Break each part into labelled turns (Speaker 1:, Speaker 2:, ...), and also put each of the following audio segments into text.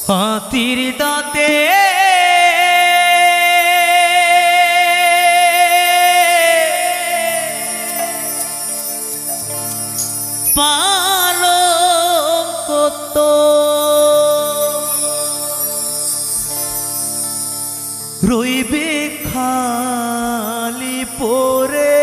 Speaker 1: হাতির দাঁতে পালঙ্ক তো রইবে খালি পড়ে,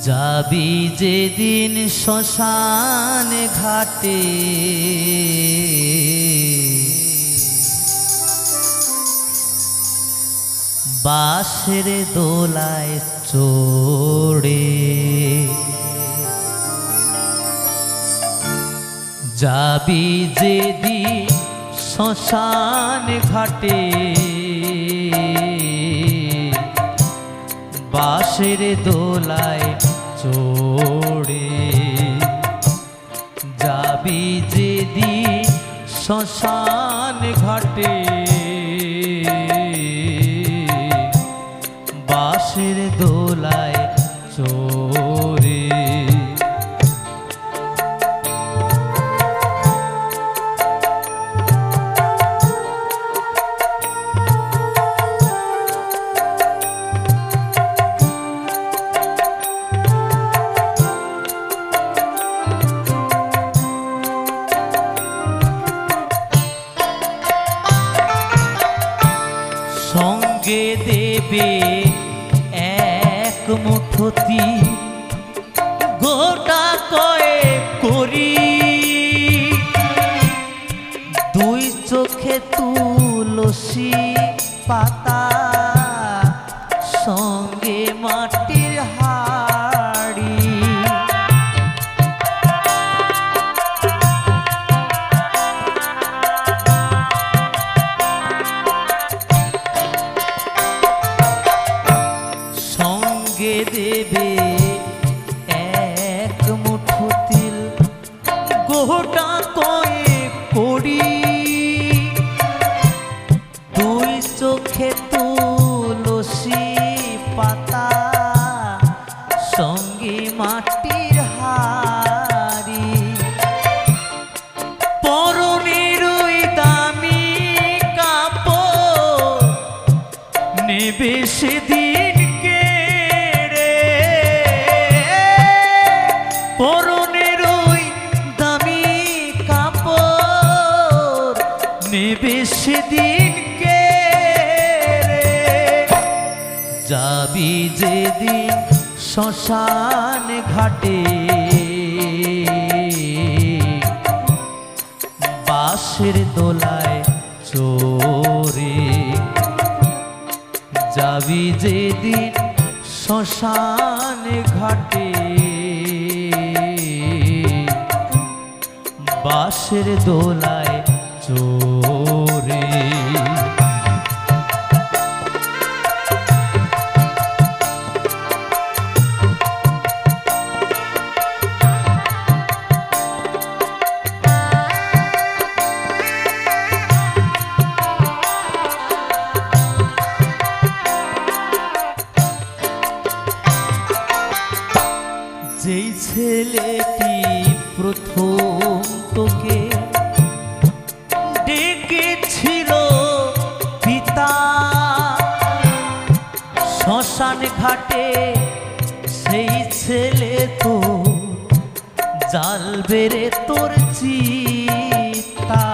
Speaker 1: যাবি যেদিন শ্মশান ঘাটে বাঁশের দোলায় চড়ে, যাবি যেদিন শ্মশান ঘাটে বাঁশের দোলায় চড়ে, যাবি যেদিন শ্মশান ঘাটে বাঁশের দোলায় চড়ে। সঙ্গে দেবে এক মুঠোতি গোটা কয়েক করি, দুই চোখে তুলসী পাতা সঙ্গে মাটির হাড়ি, সঙ্গে দেবে এক মুঠো তিল গোটা কয়েক করি, দুই চোখে তুলসী পাতা সঙ্গে মাটির হাড়ি, পরনের ওই দামি কাপড় নেবে সেদিন কেড়ে, পরনের ওই দামি কাপড় নেবে সেদিন কেড়ে, যাবি যেদিন শ্মশান ঘাটে বাঁশের দোলায় চড়ে, যাবি যেদিন শ্মশান ঘাটে বাঁশের দোলায় চড়ে। যেই ছেলেটি প্রথম তোকে ডেকেছিল পিতা শ্মশান ঘাটে, সেই ছেলে তো জ্বালবে রে তোর চিতা,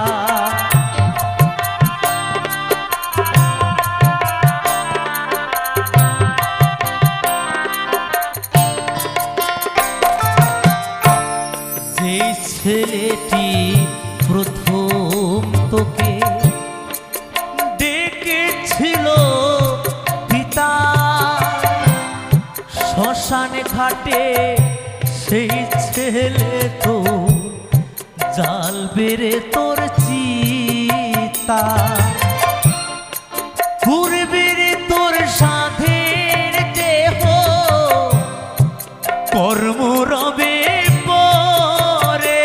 Speaker 1: যেই ছেলেটি প্রথম তোকে ডেকেছিল পিতা শ্মশান ঘাটে, সেই ছেলে তো জ্বালবে রে তোর চিতা, ঘুরবে রে তোর সাধের দেহ কর্ম রবে পরে,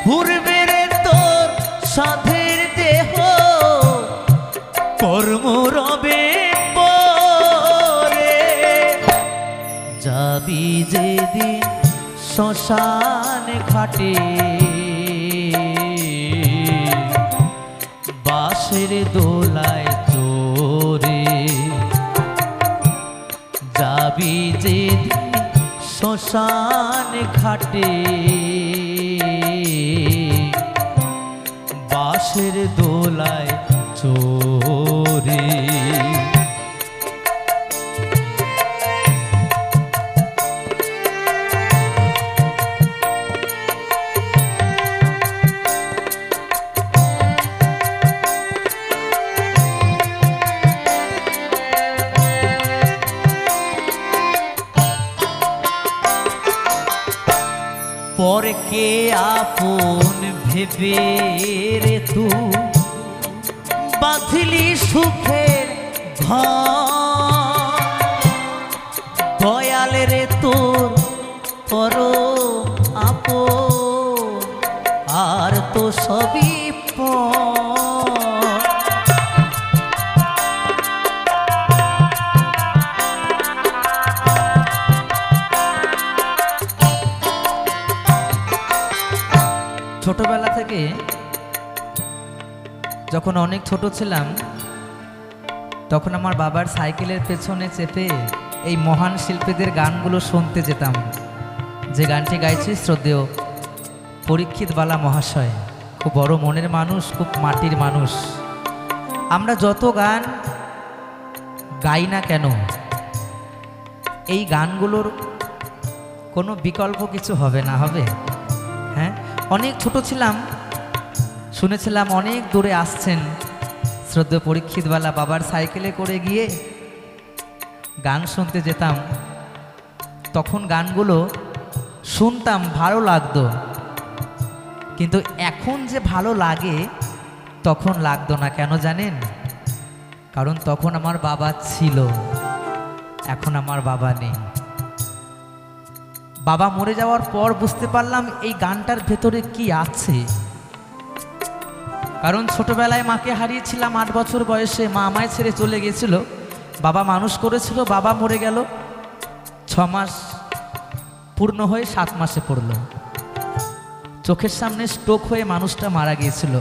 Speaker 1: ঘুরবে রে তোর সাধের দেহ কর্ম রবে পরে, যাবি যেদিন শ্মশান ঘাটে, বাঁশের দোলায় চড়ে। যাবি যেদিন শ্মশান ঘাটে, বাঁশের দোলায় চড়ে। পরকে আপন ভেবে রে তুই বাঁধলি সুখের ঘর, দয়াল রে তোর পরম আপন, আর তো সবই পর। ছোটবেলা থেকে যখন অনেক ছোট ছিলাম, তখন আমার বাবার সাইকেলের পেছনে চেপে এই মহান শিল্পীদের গানগুলো শুনতে যেতাম। যে গানটি গাইছে শ্রদ্ধেয় পরীক্ষিত বালা মহাশয়, খুব বড় মনের মানুষ, খুব মাটির মানুষ। আমরা যত গান গাই না কেন, এই গানগুলোর কোনো বিকল্প কিছু হবে না, হবে? হ্যাঁ, অনেক ছোট ছিলাম, শুনেছিলাম অনেক দূরে আসছেন শ্রদ্ধেয় পরীক্ষিতবালা, বাবার সাইকেলে করে গিয়ে গান শুনতে যেতাম। তখন গানগুলো শুনতাম, ভালো লাগতো, কিন্তু এখন যে ভালো লাগে তখন লাগতো না। কেন জানেন? কারণ তখন আমার বাবা ছিল, এখন আমার বাবা নেই। বাবা মরে যাওয়ার পর বুঝতে পারলাম এই গানটার ভেতরে কি আছে। কারণ ছোটবেলায় মাকে হারিয়েছিলাম, 8 বছর বয়সে মা আমায় ছেড়ে চলে গেছিল। বাবা মানুষ করেছিল, বাবা মরে গেল, 6 মাস পূর্ণ হয়ে 7 মাসে পড়ল। চোখের সামনে স্ট্রোক হয়ে মানুষটা মারা গিয়েছিল।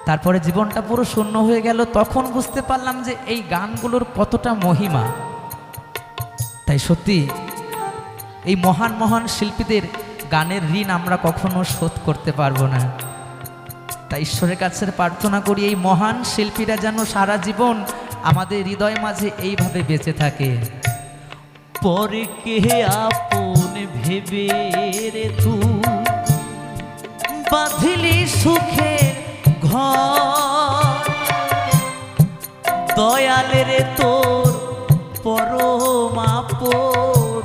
Speaker 1: তারপরে জীবনটা পুরো শূন্য হয়ে গেল। তখন বুঝতে পারলাম যে এই গানগুলোর কতটা মহিমা। তাই সত্যি এই মহান মহান শিল্পীদের গানের ঋণ আমরা কখনো শোধ করতে পারবো না। তাই ঈশ্বরের কাছে প্রার্থনা করি এই মহান শিল্পীরা যেন সারা জীবন আমাদের হৃদয় মাঝে এইভাবে বেঁচে থাকে। পরকে আপন ভেবে রে তুই বাঁধলি সুখের ঘর, দয়াল রে তোর পরম আপন,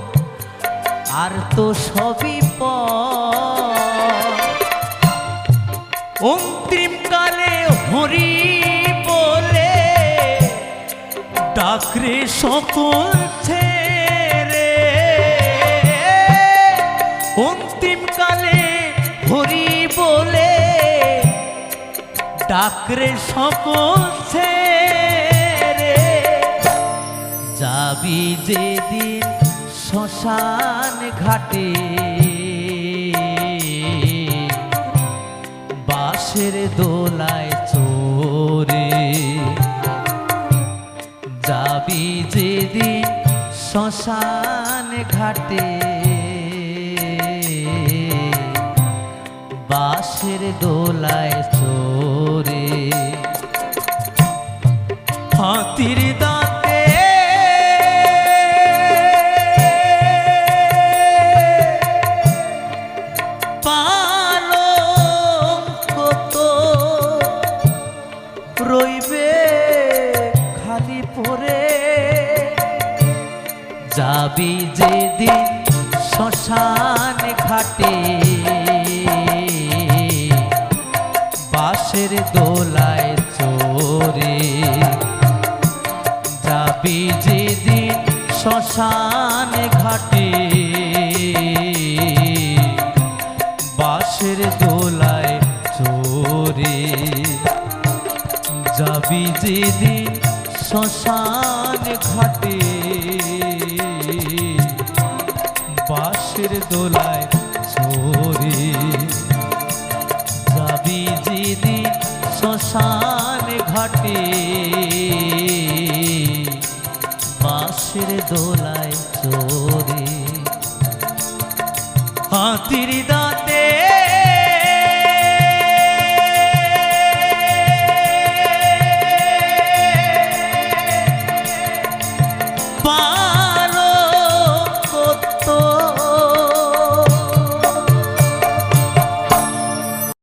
Speaker 1: আর তো সবই পর। অন্তিম কালে হরি বলে ডাকরে সকল ছেড়ে, অন্তিম কালে হরি বলে ডাকরে সকল ছেড়ে। যাবি যেদিন শ্মশান ঘাটে, বাঁশের দোলায় চড়ে। যাবি যেদিন শ্মশান ঘাটে, বাঁশের দোলায় চড়ে। হাতির দাঁতে রইবে খালি পরে। যাবি যেদিন শ্মশান ঘাটে, বাঁশের দোলায় চড়ে। যাবি যেদিন শ্মশান ঘাটে, বাঁশের দোলায় চড়ে। যাবি যেদিন শ্মশান ঘাটে,
Speaker 2: দোলায় চড়ে যাবি যেদিন শ্মশান ঘাটে বাঁশের দোলায় চড়ে হাতির দা